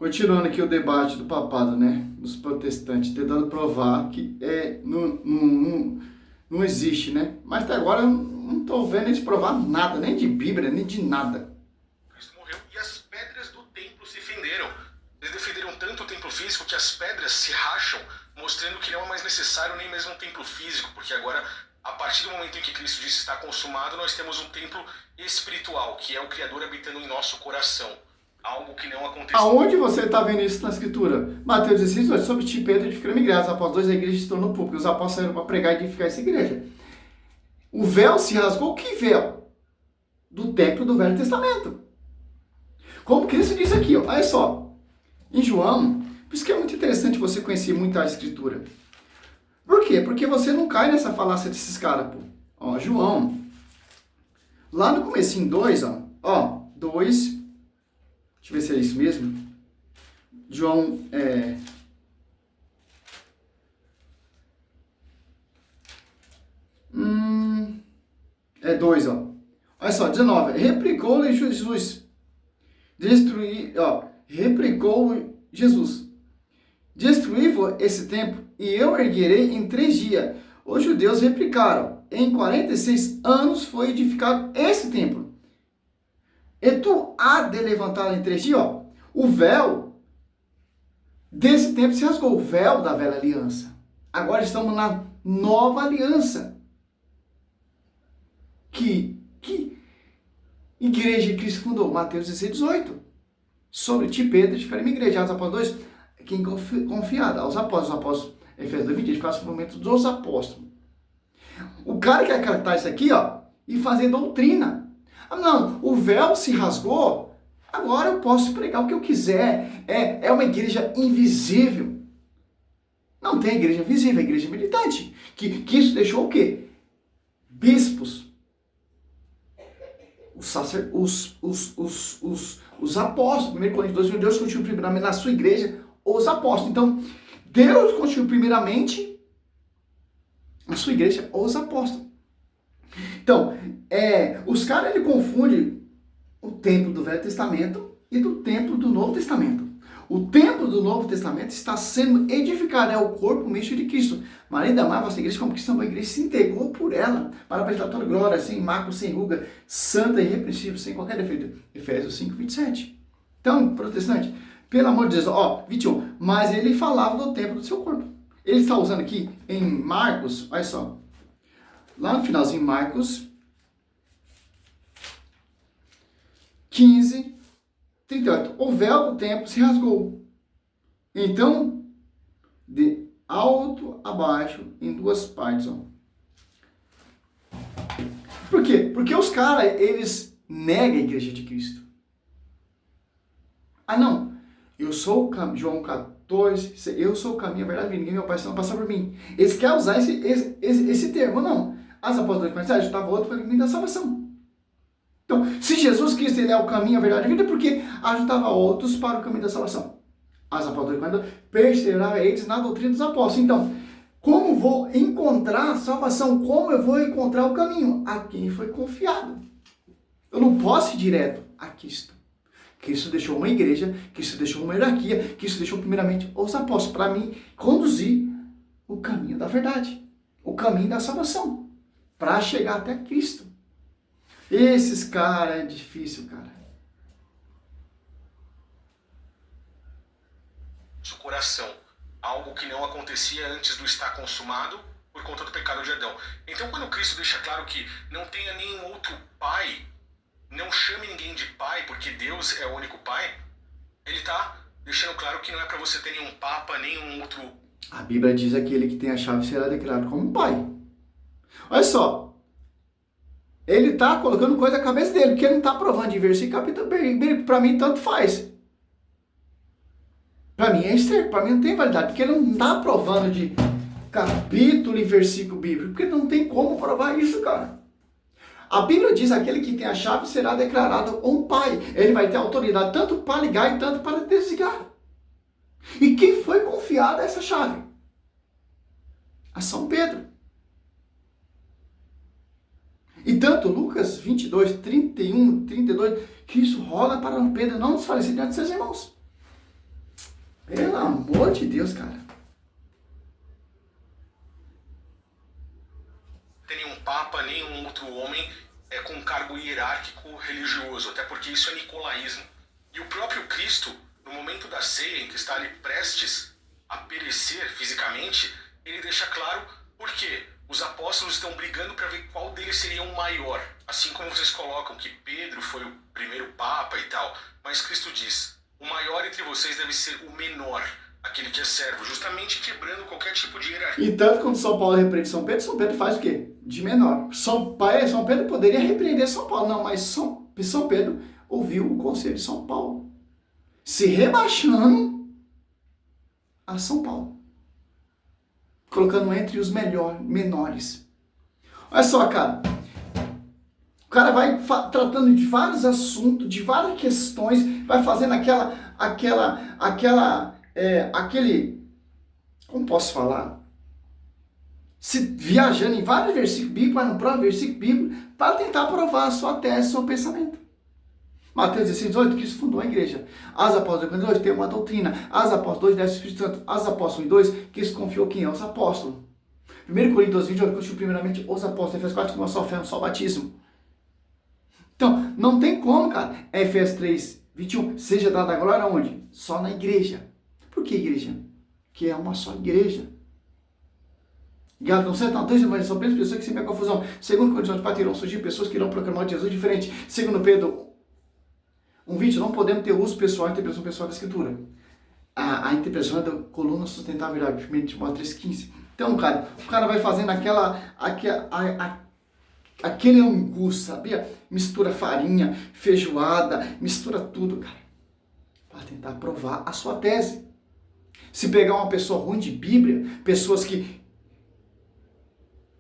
Continuando aqui o debate do papado, né? Dos protestantes, tentando provar que não existe, né? Mas até agora eu não estou vendo eles provar nada, nem de Bíblia, nem de nada. Cristo morreu e as pedras do templo se fenderam. Eles defenderam tanto o templo físico que as pedras se racham, mostrando que não é mais necessário nem mesmo um templo físico, porque agora, a partir do momento em que Cristo disse está consumado, nós temos um templo espiritual, que é o Criador habitando em nosso coração. Algo que não aconteceu. Aonde você está vendo isso na Escritura? Mateus 16, olha, sobre ti, Pedro, edificando uma igreja. Após 2, a igreja se tornou pública. Os apóstolos saíram para pregar e edificar essa igreja. O véu se rasgou. Que véu? Do templo do Velho Testamento. Como Cristo disse aqui, ó, olha só. Em João, por isso que é muito interessante você conhecer muito a Escritura. Por quê? Porque você não cai nessa falácia desses caras, pô. Ó, João, lá no comecinho 2, ó, 2... Deixa eu ver se é isso mesmo. João, é 2, ó. Olha só, 19. Replicou-lhe Jesus. Replicou Jesus. Destruí-vos esse templo, e eu erguerei em 3 dias. Os judeus replicaram. Em 46 anos foi edificado esse templo. E tu há de levantar em 3 dias, ó. O véu desse tempo se rasgou, o véu da velha aliança. Agora estamos na nova aliança. Que igreja Cristo fundou? Mateus 16, 18. Sobre ti, Pedro, edificarei minha igreja. Atos Apóstolos 2, quem confiado? Aos apóstolos. Efésios 2, 20, edificar o movimento dos apóstolos. O cara quer cantar isso aqui, ó, e fazer doutrina. Não, o véu se rasgou, agora eu posso pregar o que eu quiser. É uma igreja invisível. Não tem igreja visível, é igreja militante. Que isso deixou o quê? Bispos. Os apóstolos. 1 Coríntios 2, Deus constituiu primeiramente na sua igreja os apóstolos. Então, Deus constituiu primeiramente na sua igreja os apóstolos. Então, os caras ele confundem o templo do Velho Testamento e do templo do Novo Testamento. O templo do Novo Testamento está sendo edificado, é o corpo místico de Cristo. Mas ainda mais a vossa igreja, como cristão, a igreja se entregou por ela para prestar toda glória, sem mácula, sem ruga, santa e irrepreensível, sem qualquer defeito. Efésios 5, 27. Então, protestante, pelo amor de Deus, ó, 21. Mas ele falava do templo do seu corpo. Ele está usando aqui em Marcos, olha só. Lá no finalzinho, Marcos 15, 38. O véu do templo se rasgou. Então, de alto a baixo, em 2 partes. Ó. Por quê? Porque os caras, eles negam a igreja de Cristo. Ah, não. Eu sou o caminho. João 14, eu sou o caminho, a verdade, ninguém meu pai se não passar por mim. Eles querem usar esse termo, não. As apóstolas mensagens estava outro para o caminho da salvação. Então, se Jesus Cristo ele é o caminho, a verdade e a vida, porque ajudava outros para o caminho da salvação. As apóstolas perseveravam eles na doutrina dos apóstolos. Então, como vou encontrar a salvação? Como eu vou encontrar o caminho? A quem foi confiado. Eu não posso ir direto a Cristo. Cristo deixou uma igreja, Cristo deixou uma hierarquia, Cristo deixou primeiramente os apóstolos para mim conduzir o caminho da verdade, o caminho da salvação, para chegar até Cristo. Esses caras é difícil, cara. Seu coração, algo que não acontecia antes do estar consumado por conta do pecado de Adão. Então, quando Cristo deixa claro que não tenha nenhum outro pai, não chame ninguém de pai, porque Deus é o único pai, ele está deixando claro que não é para você ter nenhum papa, nenhum outro. A Bíblia diz que aquele que tem a chave será declarado como pai. Olha só. Ele está colocando coisa na cabeça dele, porque ele não está provando de versículo, capítulo, para mim tanto faz. Para mim é externo, para mim não tem validade, porque ele não está provando de capítulo e versículo bíblico, porque não tem como provar isso, cara. A Bíblia diz que aquele que tem a chave será declarado um pai. Ele vai ter autoridade tanto para ligar e tanto para desligar. E quem foi confiado a essa chave? A São Pedro. E tanto Lucas 22, 31, 32, que isso rola para Pedro não desfalecer diante de seus irmãos. Pelo amor de Deus, cara. Tem nenhum papa, nenhum outro homem com cargo hierárquico religioso, até porque isso é nicolaísmo. E o próprio Cristo, no momento da ceia, em que está ali prestes a perecer fisicamente, ele deixa claro por quê. Os apóstolos estão brigando para ver qual deles seria o maior. Assim como vocês colocam que Pedro foi o primeiro papa e tal. Mas Cristo diz, o maior entre vocês deve ser o menor, aquele que é servo, justamente quebrando qualquer tipo de hierarquia. E tanto quando São Paulo repreende São Pedro faz o quê? De menor. São Pedro poderia repreender São Paulo, não, mas São Pedro ouviu o conselho de São Paulo, se rebaixando a São Paulo, colocando entre os menores. Olha só, cara. O cara vai tratando de vários assuntos, de várias questões, vai fazendo aquele, como posso falar? Viajando em vários versículos bíblicos, mas no próprio versículo bíblico, para tentar provar a sua tese, o seu pensamento. Mateus 16, 18, Cristo fundou a igreja. As apóstolos 2, tem uma doutrina. As apóstolos 2, desce o Espírito Santo. As apóstolos 2, Cristo confiou quem é os apóstolos. 1 Coríntios 20, constituiu primeiramente os apóstolos. Efésios 4, uma só fé, um só batismo. Então, não tem como, cara. Efésios 3, 21, seja dada a glória onde? Só na igreja. Por que igreja? Que é uma só igreja. Gálatas 7, não, dois evangelhos são apenas pessoas que se metem a confusão. Segundo Coríntios 4, irão surgir pessoas que irão proclamar de Jesus diferente. Segundo Pedro 1,20, não podemos ter uso pessoal, a interpretação pessoal da Escritura. A interpretação é da coluna sustentável, 1 Timóteo 3,15. Então, cara, o cara vai fazendo aquele angu, sabia? Mistura farinha, feijoada, mistura tudo, cara, para tentar provar a sua tese. Se pegar uma pessoa ruim de Bíblia, pessoas que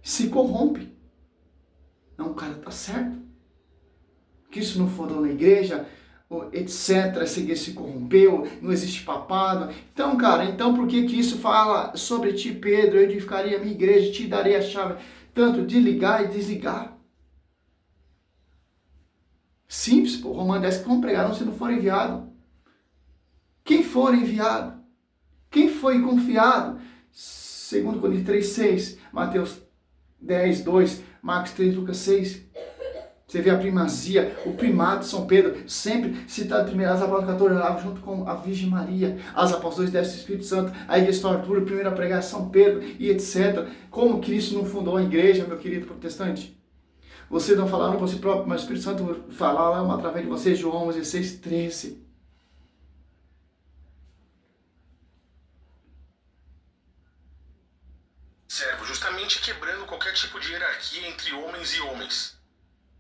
se corrompem. Não, o cara tá certo. Que isso não fundou na igreja, etc. Essa igreja se corrompeu, não existe papado. Então, cara, por que isso fala sobre ti, Pedro? Eu edificaria a minha igreja, te darei a chave, tanto de ligar e desligar. Simples, pô. Romano 10, como pregarão se não for enviado? Quem for enviado? Quem foi confiado? 2 Coríntios 3, 6, Mateus 10, 2, Marcos 3, Lucas 6. Você vê a primazia, o primado de São Pedro, sempre citado primeiro, as apóstolos 14, lá junto com a Virgem Maria, as apóstolos desce o Espírito Santo, a igreja Arturo, primeiro a pregar São Pedro e etc. Como Cristo não fundou a igreja, meu querido protestante? Você não falaram por si próprio, mas o Espírito Santo falaram através de você, João 16, 13. Servo, justamente quebrando qualquer tipo de hierarquia entre homens e homens.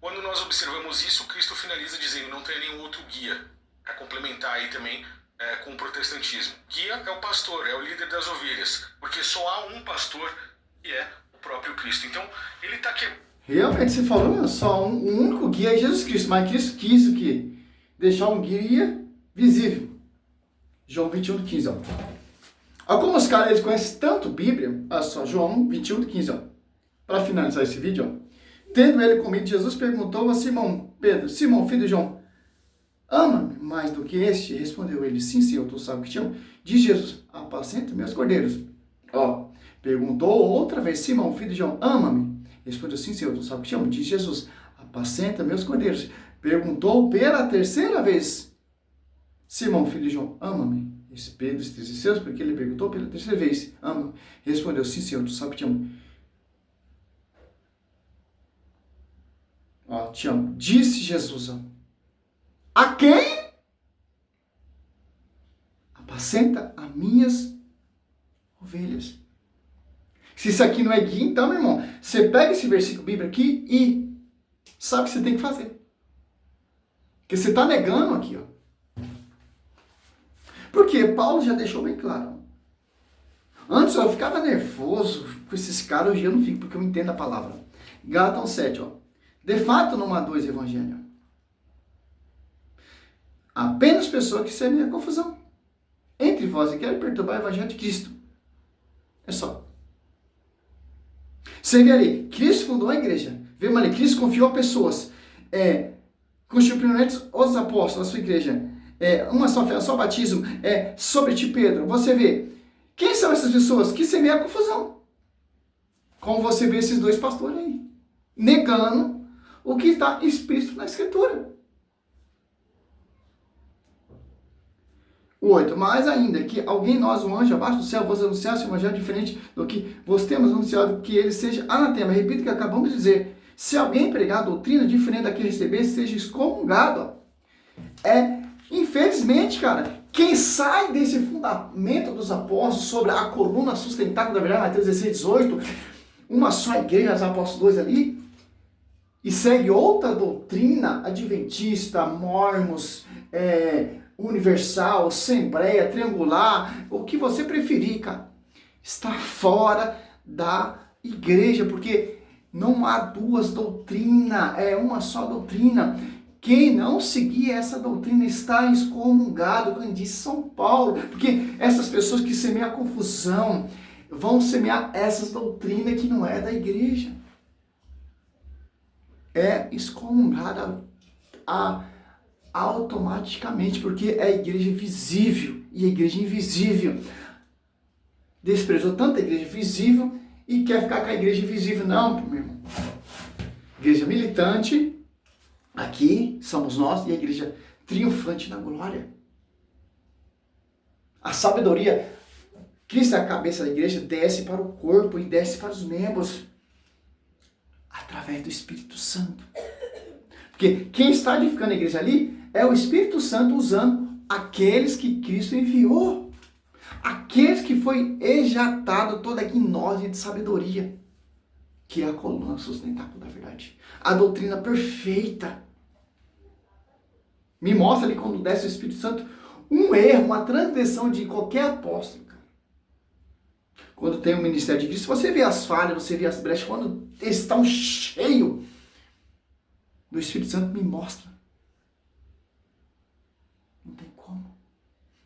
Quando nós observamos isso, Cristo finaliza dizendo, não tem nenhum outro guia, para complementar aí também com o protestantismo. Guia é o pastor, é o líder das ovelhas, porque só há um pastor que é o próprio Cristo. Então, ele está aqui. Realmente, você falou, só um único guia é Jesus Cristo, mas Cristo quis o quê? Deixar um guia visível. João 21, 15, ó. Alguns caras, eles conhecem tanto Bíblia, olha só, João 21, 15, ó. Para finalizar esse vídeo, ó. Tendo ele comido, Jesus perguntou a Simão Pedro, Simão, filho de João, ama-me mais do que este? Respondeu ele, sim, Senhor, tu sabes que te amo. Diz Jesus, apacenta meus cordeiros. Ó, perguntou outra vez, Simão, filho de João, ama-me? Respondeu, sim, Senhor, tu sabes que te amo. Diz Jesus, apacenta meus cordeiros. Perguntou pela terceira vez, Simão, filho de João, ama-me? Pedro entristeceu, porque ele perguntou pela terceira vez, ama-me? Respondeu, sim, Senhor, tu sabes que te amo. Ó, te amo. Disse Jesus, ó, a quem? Apacenta as minhas ovelhas. Se isso aqui não é guia, então, meu irmão, você pega esse versículo bíblico aqui e sabe o que você tem que fazer. Porque você está negando aqui, ó. Porque Paulo já deixou bem claro. Antes eu ficava nervoso com esses caras, hoje eu não fico, porque eu entendo a palavra. Gálatas 7, ó. De fato, não há dois evangelhos. Apenas pessoas que semeiam a confusão entre vós e querem perturbar o evangelho de Cristo. É só. Você vê ali, Cristo fundou a igreja. Vê ali, Cristo confiou a pessoas. Constituiu primeiramente os apóstolos, a sua igreja. uma só fé, um só batismo, sobre ti, Pedro. Você vê, quem são essas pessoas que semeiam a confusão? Como você vê esses dois pastores aí, negando o que está explícito na Escritura. O 8. Mais ainda, que alguém nós, um anjo abaixo do céu, vos anunciasse um evangelho diferente do que vos temos anunciado, que ele seja anatema. Repito o que acabamos de dizer. Se alguém pregar a doutrina diferente da que receber, seja excomungado. Infelizmente, cara, quem sai desse fundamento dos apóstolos sobre a coluna sustentável da verdade, Mateus 16, 18, uma só igreja, os apóstolos 2 ali, e segue outra doutrina adventista, mormons, universal, assembleia, triangular, o que você preferir, cara, está fora da igreja, porque não há duas doutrinas, é uma só doutrina. Quem não seguir essa doutrina está excomungado, como disse São Paulo, porque essas pessoas que semeiam a confusão vão semear essas doutrinas que não é da igreja. É excomungada automaticamente, porque é a igreja visível e a igreja invisível. Desprezou tanto a igreja visível e quer ficar com a igreja invisível. Não, meu irmão. Igreja militante, aqui somos nós, e a igreja triunfante na glória. A sabedoria, Cristo é a cabeça da igreja, desce para o corpo e desce para os membros através do Espírito Santo. Porque quem está edificando a igreja ali é o Espírito Santo usando aqueles que Cristo enviou. Aqueles que foi ejatado toda a gnose de sabedoria, que é a coluna sustentável da verdade. A doutrina perfeita. Me mostra ali quando desce o Espírito Santo um erro, uma transgressão de qualquer apóstolo. Cara. Quando tem o ministério de Cristo, você vê as falhas, você vê as brechas. Quando eles estão cheios do Espírito Santo, me mostra. Não tem como.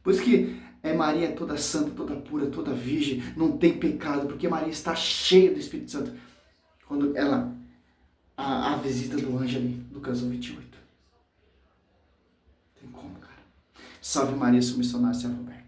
Por isso que Maria é toda santa, toda pura, toda virgem, não tem pecado, porque Maria está cheia do Espírito Santo. Quando ela, a visita do anjo ali, Lucas 1:28. Tem como, cara. Salve Maria, sou missionário, servo Roberto.